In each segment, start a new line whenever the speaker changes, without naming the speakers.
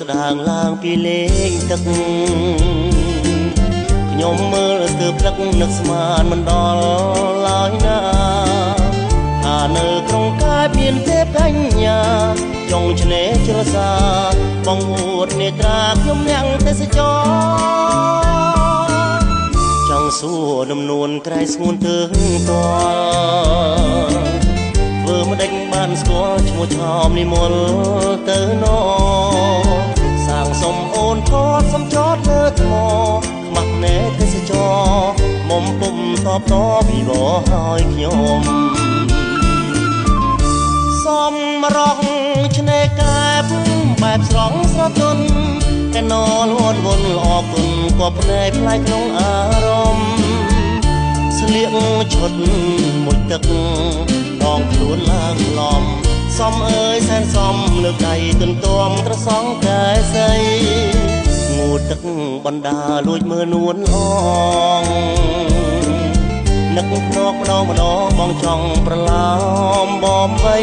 ស្ដាងឡើងពីលេងទឹកខ្ញុំមើលទើបទឹកនឹកស្មានមិនដល់ឡើយណាថានៅក្នុងកាយមានទេពកញ្ញាចង់ឆ្នេរជ្រសាបងអួតនេត្រាខ្ញុំអ្នកទេសចរចង់សួរដំនួនក្រៃស្ងួនទើងតធ្វើមិនដេញបានស្គាល់ឈ្មោះឆោមនិមលទៅណសាងសុំអូនថតសំចតលើថ្មខ្មាស់ភ្នែកទេសចរមុំពុំតបតពីបហើយខ្ញុំសំរងឆ្នេរកែបបែបស្រងស្រទន់តែណលួនវន់អរគុណក៏ភ្នែកផ្លែក្នុងអារម្មណ៍ស្លៀកឈុតមួយទឹកដងខ្លួនឡើងឡំសំអើយសែនសំលើកដៃទន្ទាំត្រសងកែសីងូតទឹកបណ្ដាលួចមើលនួនអងនឹកភ្នក់ម្ដងម្ដងបងចង់ប្រឡោមបំបី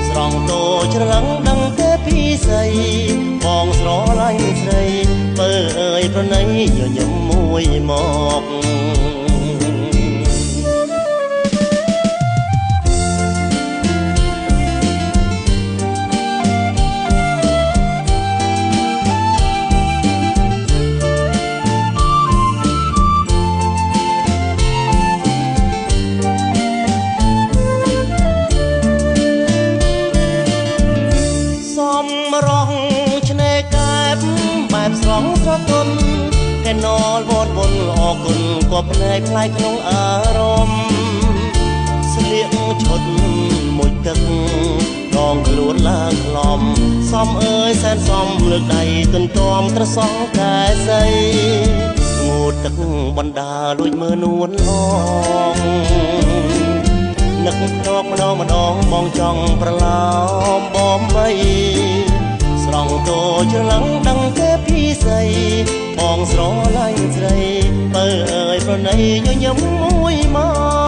ស្រង់តោច្រឡឹងដឹងទេពីស្អីបងស្រឡាញ់ស្រីបើអើយប្រណីញញឹមមួយមករងឆ្នេរកែបបែបស្រងស្រទន់កែណលវត្តវន់អរគុណក៏ភ្នែកផ្លែកក្នុងអារម្មណ៍ស្លៀកឈុតមួយទឹកដងខ្លួនឡើងក្លំសំអើយសែនសំលើកដៃទន្ទាំត្រសងកែសីងូតទឹកបណ្ដាលួចមើលនួនអងនឹកភ្នក់ម្ដងម្ដងបងចង់ប្រឡោមបំបីស្រង់តោច្រឡឹងដឹងទេពីស្អីបងស្រឡាញ់ស្រីបើអើយប្រណីញញឹមមួយមក